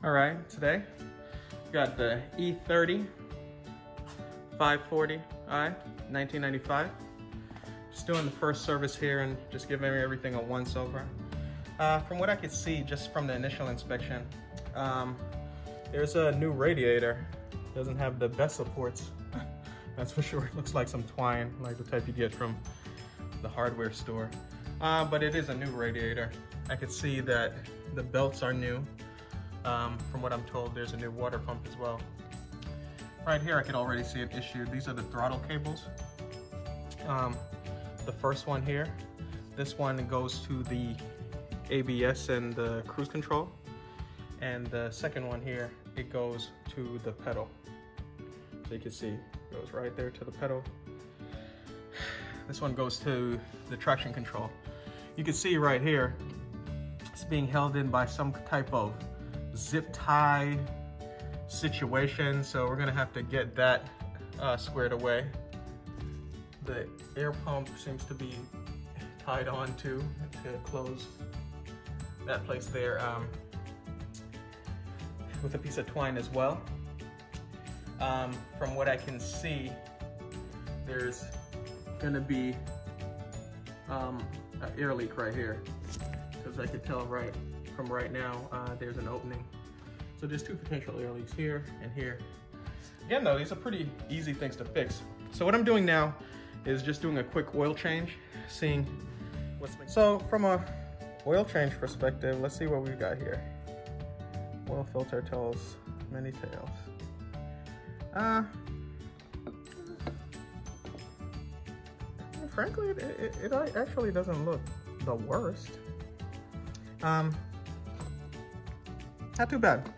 All right, today we got the E34 540i 1995. Just doing the first service here and just giving everything a once over. From what I could see just from the initial inspection, there's a new radiator. Doesn't have the best supports, that's for sure. It looks like some twine, like the type you get from the hardware store. But it is a new radiator. I could see that the belts are new. From what I'm told, there's a new water pump as well. Right here, I can already see it issued. These are the throttle cables. The first one here, this one goes to the ABS and the cruise control. And the second one here, it goes to the pedal. So you can see, it goes right there to the pedal. This one goes to the traction control. You can see right here, it's being held in by some type of zip tie situation, so we're gonna have to get that squared away. The air pump seems to be tied on to close that place there with a piece of twine as well. From what I can see, there's gonna be an air leak right here, because I could tell from right now there's an opening. So there's two potential air leaks here and here. Again though, these are pretty easy things to fix. So what I'm doing now is just doing a quick oil change, seeing what's been. So from a oil change perspective, let's see what we've got here. Oil filter tells many tales. Frankly, it actually doesn't look the worst. Not too bad.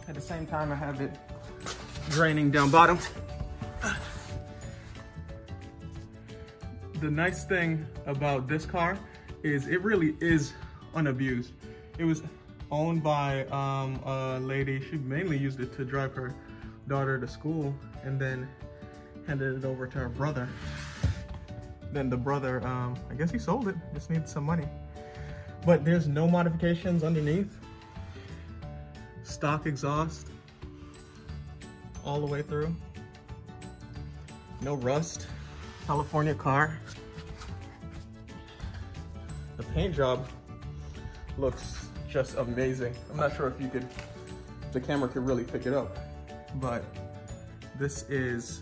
At the same time, I have it draining down bottom. The nice thing about this car is it really is unabused. It was owned by a lady. She mainly used it to drive her daughter to school and then handed it over to her brother. Then the brother, I guess he sold it, just needs some money. But there's no modifications underneath. Stock exhaust all the way through. No rust. California car. The paint job looks just amazing. I'm not sure if the camera could really pick it up, but this is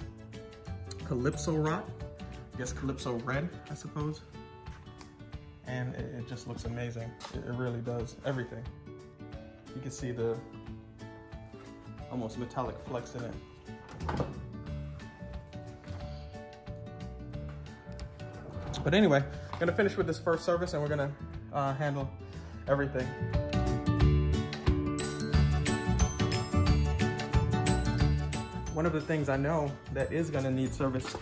Calypso rock. I guess Calypso red, I suppose. And it just looks amazing. It really does, everything. You can see the almost metallic flex in it. But anyway, I'm gonna finish with this first service and we're gonna handle everything. One of the things I know that is gonna need service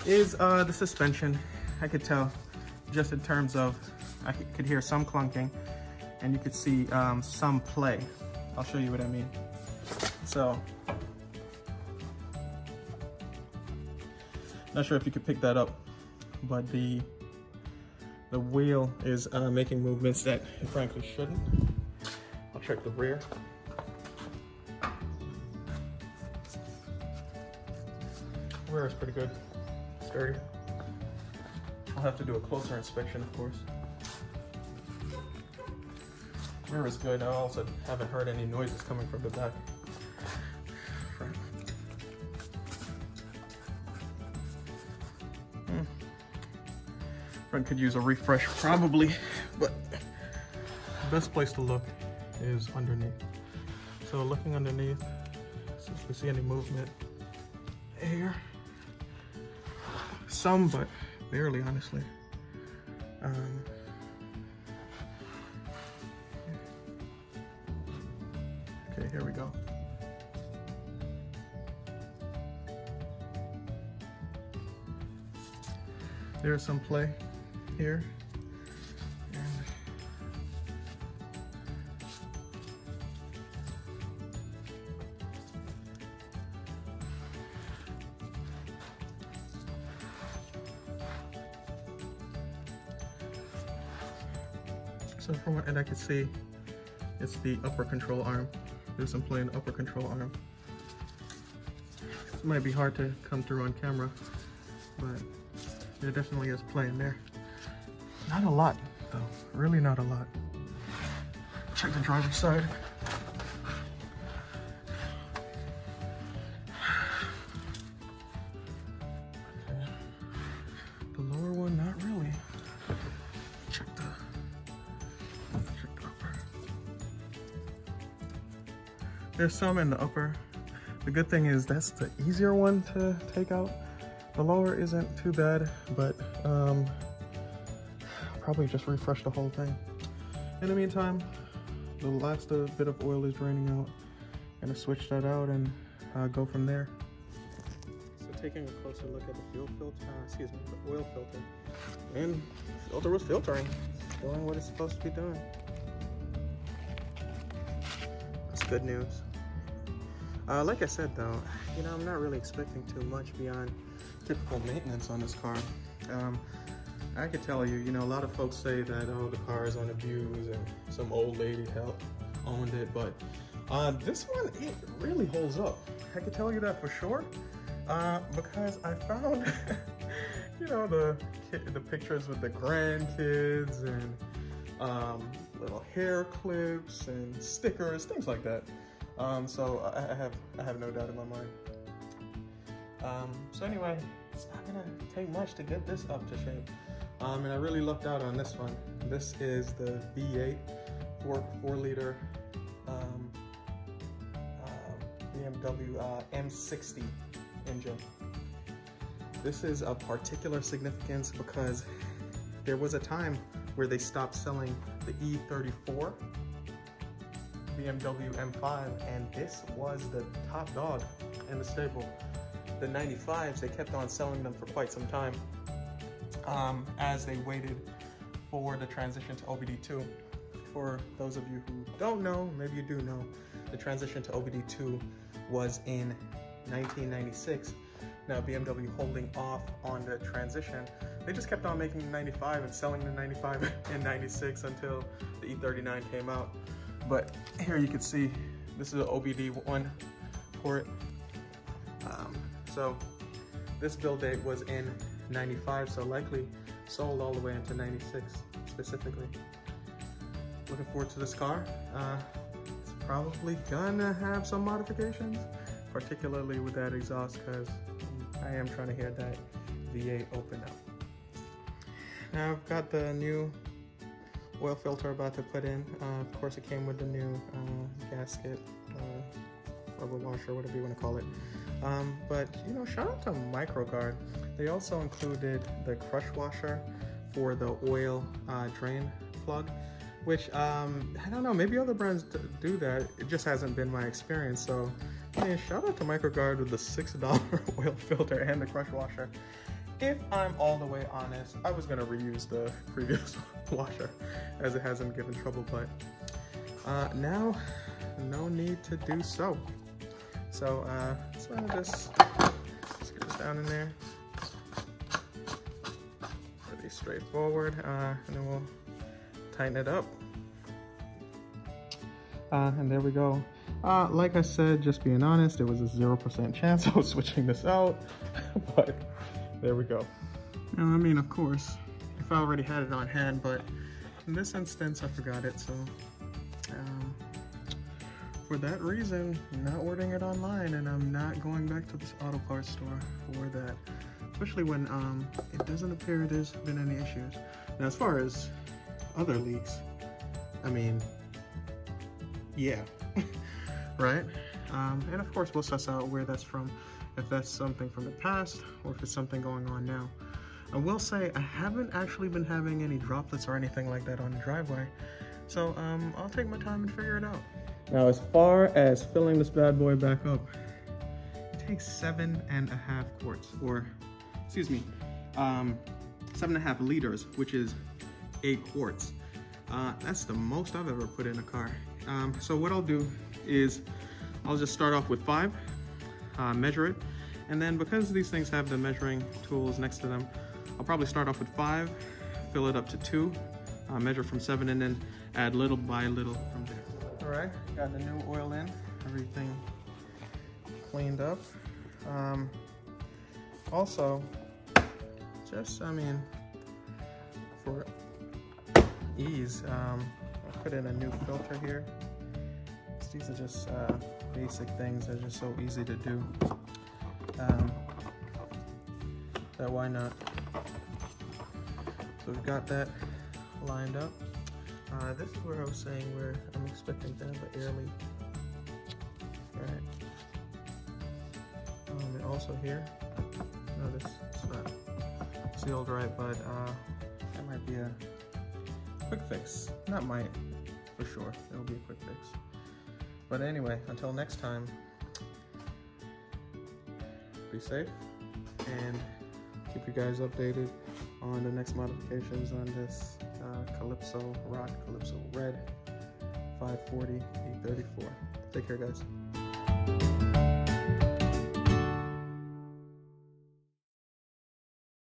is the suspension. I could tell just in terms of, I could hear some clunking and you could see some play. I'll show you what I mean. So, not sure if you could pick that up, but the wheel is making movements that it frankly shouldn't. I'll check the rear. Rear is pretty good, sturdy. I'll have to do a closer inspection, of course. Rear is good. I also haven't heard any noises coming from the back. Front could use a refresh probably, but the best place to look is underneath. So looking underneath, see if we see any movement here. Some, but barely, honestly. Okay, here we go. There's some play here. So from what I could see, It's the upper control arm. There's some plain upper control arm. It might be hard to come through on camera, but there definitely is play in there. Not a lot though, really not a lot. Check the driver's side. Okay. The lower one, not really. Check the upper. There's some in the upper. The good thing is that's the easier one to take out. The lower isn't too bad, but I'll probably just refresh the whole thing. In the meantime, the last bit of oil is draining out. I'm gonna switch that out and go from there. So taking a closer look at the fuel filter, the oil filter, and the filter was filtering, doing what it's supposed to be doing. That's good news. Like I said though, you know, I'm not really expecting too much beyond typical maintenance on this car. I could tell you, you know, a lot of folks say that, oh, the car is on abuse and some old lady owned it, but this one, it really holds up. I can tell you that for sure, because I found, you know, the pictures with the grandkids and little hair clips and stickers, things like that. So I have no doubt in my mind. So anyway, it's not gonna take much to get this up to shape. And I really lucked out on this one. This is the V8 4-liter BMW M60 engine. This is of particular significance because there was a time where they stopped selling the E34 BMW M5, and this was the top dog in the stable. The 95s, they kept on selling them for quite some time as they waited for the transition to OBD2. For those of you who don't know, maybe you do know, the transition to OBD2 was in 1996. Now BMW holding off on the transition, they just kept on making the 95 and selling the 95 in 96 until the E39 came out. But here you can see, this is an OBD1 port. So this build date was in 95, so likely sold all the way into 96 specifically. Looking forward to this car. It's probably gonna have some modifications, particularly with that exhaust, because I am trying to hear that V8 open up. Now I've got the new oil filter about to put in. Of course it came with the new gasket, rubber washer, whatever you want to call it. But you know, shout out to MicroGuard. They also included the crush washer for the oil drain plug, which I don't know, maybe other brands do that. It just hasn't been my experience. So yeah, shout out to MicroGuard with the $6 oil filter and the crush washer. If I'm all the way honest, I was gonna reuse the previous washer as it hasn't given trouble, but now no need to do so. So let's just get this down in there. Pretty straightforward, and then we'll tighten it up. And there we go. Like I said, just being honest, there was a 0% chance I was switching this out, but there we go. Now, I mean, of course, if I already had it on hand, but in this instance, I forgot it, so for that reason, I'm not ordering it online, and I'm not going back to this auto parts store for that, especially when it doesn't appear there's been any issues. Now, as far as other leaks, I mean, yeah, right? And of course, we'll suss out where that's from, if that's something from the past or if it's something going on now. I will say I haven't actually been having any droplets or anything like that on the driveway, so I'll take my time and figure it out. Now, as far as filling this bad boy back up, it takes 7.5 quarts, or excuse me, 7.5 liters, which is 8 quarts. That's the most I've ever put in a car. So what I'll do is I'll just start off with 5, measure it, and then because these things have the measuring tools next to them, I'll probably start off with 5, fill it up to 2, measure from 7, and then add little by little from there. Alright, got the new oil in, everything cleaned up. Also, just, I mean, for ease, I put in a new filter here. These are just basic things that are just so easy to do. That why not? So we've got that lined up. This is where I was saying where I'm expecting to have an air leak. Alright. And also here, notice it's not sealed right, but that might be a quick fix. Not might, for sure. It'll be a quick fix. But anyway, until next time, be safe and keep you guys updated on the next modifications on this Calypso Red 540 E34. Take care, guys.